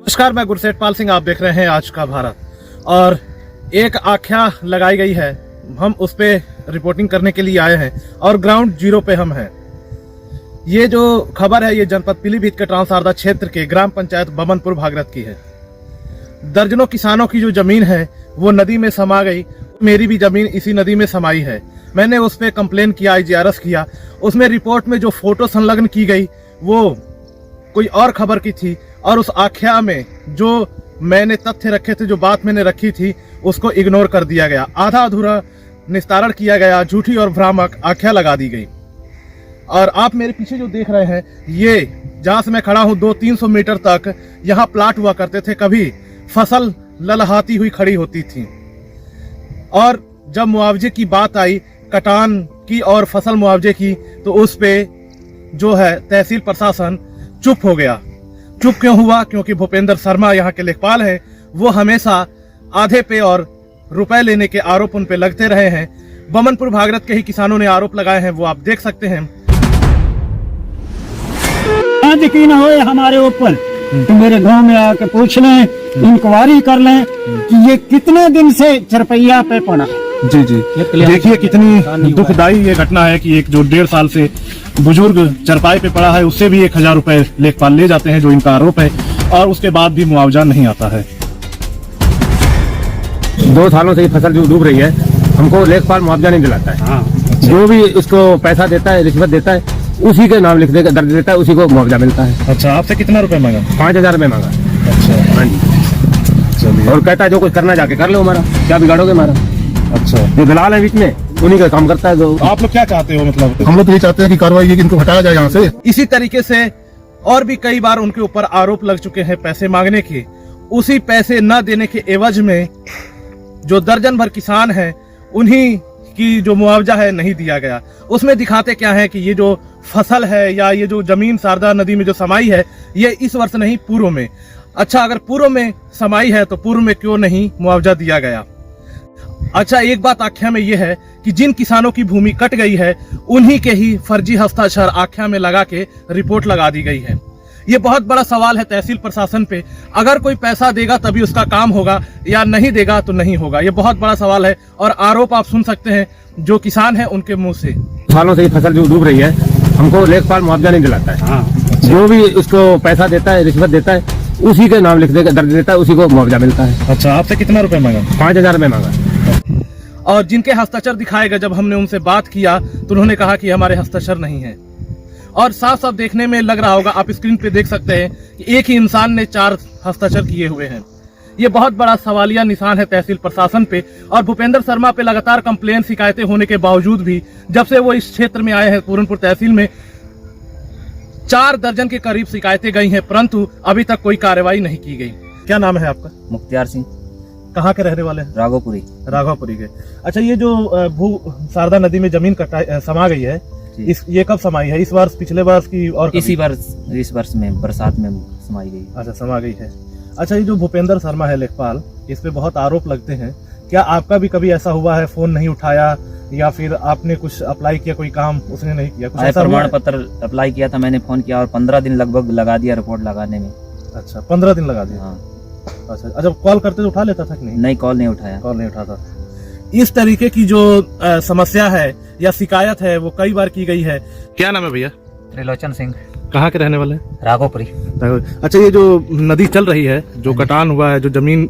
नमस्कार, मैं गुरसेठ पाल सिंह, आप देख रहे हैं आज का भारत। और एक आख्या लगाई गई है, हम उस पे रिपोर्टिंग करने के लिए आए हैं और ग्राउंड जीरो पे हम हैं। ये जो खबर है ये जनपद पीलीभीत के ट्रांसारदा क्षेत्र के ग्राम पंचायत बमनपुर भागरत की है। दर्जनों किसानों की जो जमीन है वो नदी में समा गई। मेरी भी जमीन इसी नदी में समाई है। मैंने उस पर कंप्लेन किया, IGRS किया। उसमें रिपोर्ट में जो फोटो संलग्न की गई वो कोई और खबर की थी और उस आख्या में जो मैंने तथ्य रखे थे, जो बात मैंने रखी थी, उसको इग्नोर कर दिया गया। आधा अधूरा निस्तारण किया गया, झूठी और भ्रामक आख्या लगा दी गई। और आप मेरे पीछे जो देख रहे हैं, ये जहां से मैं खड़ा हूं 200-300 मीटर तक यहाँ प्लाट हुआ करते थे। कभी फसल ललहाती हुई खड़ी होती थी और जब मुआवजे की बात आई, कटान की और फसल मुआवजे की, तो उस पे जो है तहसील प्रशासन चुप हो गया। चुप क्यों हुआ? क्योंकि भूपेंद्र शर्मा यहाँ के लेखपाल हैं। वो हमेशा आधे पे और रुपए लेने के आरोप उन पे लगते रहे हैं। बमनपुर भागरत के ही किसानों ने आरोप लगाए हैं, वो आप देख सकते हैं। यकीन हो हमारे ऊपर तो मेरे गांव में आके पूछ लें, इंक्वायरी कर लें कि ये कितने दिन से चरपैया पे पड़ा। जी जी, देखिए कितनी दुखदाई ये घटना है कि एक जो 1.5 साल से बुजुर्ग चरपाई पे पड़ा है, उससे भी 1000 रुपए लेखपाल ले जाते हैं, जो इनका आरोप है, और उसके बाद भी मुआवजा नहीं आता है। 2 सालों से ये फसल जो डूब रही है, हमको लेखपाल मुआवजा नहीं दिलाता है। अच्छा। जो भी उसको पैसा देता है, रिश्वत देता है, उसी के नाम लिख देकर दर्ज देता है, उसी को मुआवजा मिलता है। अच्छा, आपसे कितना रुपए मांगा? 5000 रुपए मांगा। अच्छा, हाँ जी। और कहता है जो कुछ करना जाके कर लो, हमारा क्या बिगाड़ोगे हमारा। अच्छा, जो दलाल है बीच में, उन्हीं का काम करता है। जो आप लोग क्या चाहते हो? मतलब हम लोग तो ये चाहते हैं कि कार्रवाई की, इनको हटाया जाए यहाँ से। इसी तरीके से और भी कई बार उनके ऊपर आरोप लग चुके हैं पैसे मांगने के। उसी पैसे न देने के एवज में जो दर्जन भर किसान हैं, उन्हीं की जो मुआवजा है नहीं दिया गया। उसमें दिखाते क्या है कि ये जो फसल है या ये जो जमीन शारदा नदी में जो समाई है, ये इस वर्ष नहीं, पूर्व में। अच्छा, अगर पूर्व में समाई है तो पूर्व में क्यों नहीं मुआवजा दिया गया? अच्छा, एक बात आख्या में यह है कि जिन किसानों की भूमि कट गई है, उन्हीं के ही फर्जी हस्ताक्षर आख्या में लगा के रिपोर्ट लगा दी गई है। ये बहुत बड़ा सवाल है तहसील प्रशासन पे। अगर कोई पैसा देगा तभी उसका काम होगा, या नहीं देगा तो नहीं होगा। ये बहुत बड़ा सवाल है और आरोप आप सुन सकते हैं जो किसान हैं उनके मुंह से। सालों से ये फसल जो डूब रही है, हमको लेखपाल मुआवजा नहीं दिलाता है। जो भी उसको पैसा देता है, रिश्वत देता है, उसी के नाम लिख देकर दर्ज देता है, उसी को मुआवजा मिलता है। अच्छा, आपसे कितना रुपए मांगा? 5000 रुपए मांगा। और जिनके हस्ताक्षर दिखाए गए, जब हमने उनसे बात किया तो उन्होंने कहा कि हमारे हस्ताक्षर नहीं है। और साफ साफ देखने में लग रहा होगा, आप स्क्रीन पे देख सकते हैं कि एक ही इंसान ने 4 हस्ताक्षर किए हुए हैं। ये बहुत बड़ा सवालिया निशान है तहसील प्रशासन पे। और भूपेंद्र शर्मा पे लगातार कंप्लेन, शिकायतें होने के बावजूद भी, जब से वो इस क्षेत्र में आए हैं, पूरनपुर तहसील में 4 दर्जन के करीब शिकायतें गई हैं, परंतु अभी तक कोई कार्रवाई नहीं की गई। क्या नाम है आपका? मुख्तियार सिंह। कहाँ के रहने वाले हैं? राघोपुरी के। अच्छा, ये जो शारदा नदी में जमीन समा गई है, ये कब समाई है? इस वर्ष, पिछले वर्ष की? और इस वर्ष में बरसात में समाई गई। अच्छा, समा गई है। अच्छा, ये जो भूपेंद्र शर्मा है लेखपाल, इस पे बहुत आरोप लगते हैं। क्या आपका भी कभी ऐसा हुआ है, फोन नहीं उठाया या फिर आपने कुछ अप्लाई किया, कोई काम उसने नहीं किया? कुछ ऐसा प्रमाण पत्र अप्लाई किया था मैंने, फोन किया और 15 दिन लगभग लगा दिया रिपोर्ट लगाने में। अच्छा, 15 दिन लगा दिया। हाँ। अच्छा, कॉल करते तो उठा लेता था कि नहीं? नहीं, कॉल नहीं उठाया। कॉल नहीं उठाता। इस तरीके की जो समस्या है या शिकायत है वो कई बार की गई है। क्या नाम है भैया? त्रिलोचन सिंह। कहाँ के रहने वाले? राघोपुरी। अच्छा, ये जो नदी चल रही है, जो कटान हुआ है, जो जमीन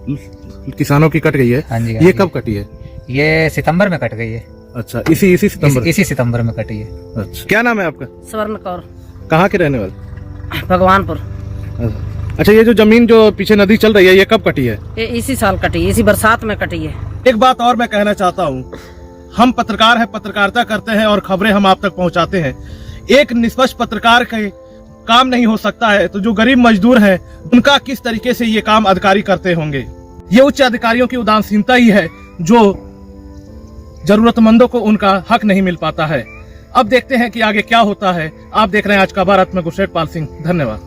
किसानों की कट गई है, ये कब कटी है? ये सितंबर में कट गई है। अच्छा, इसी सितंबर? इसी सितंबर में कटी है। अच्छा, क्या नाम है आपका? स्वर्ण कौर। कहाँ के रहने वाले? भगवानपुर। अच्छा, ये जो जमीन जो पीछे नदी चल रही है, ये कब कटी है? ये इसी साल कटी, इसी बरसात में कटी है। एक बात और मैं कहना चाहता हूँ, हम पत्रकार हैं, पत्रकारिता करते हैं और खबरें हम आप तक पहुँचाते हैं। एक निष्पक्ष पत्रकार के काम नहीं हो सकता है, तो जो गरीब मजदूर हैं उनका किस तरीके से ये काम अधिकारी करते होंगे? ये उच्च अधिकारियों की उदासीनता ही है जो जरूरतमंदों को उनका हक नहीं मिल पाता है। अब देखते हैं कि आगे क्या होता है। आप देख रहे हैं आज का भारत में गुरसेठ पाल सिंह। धन्यवाद।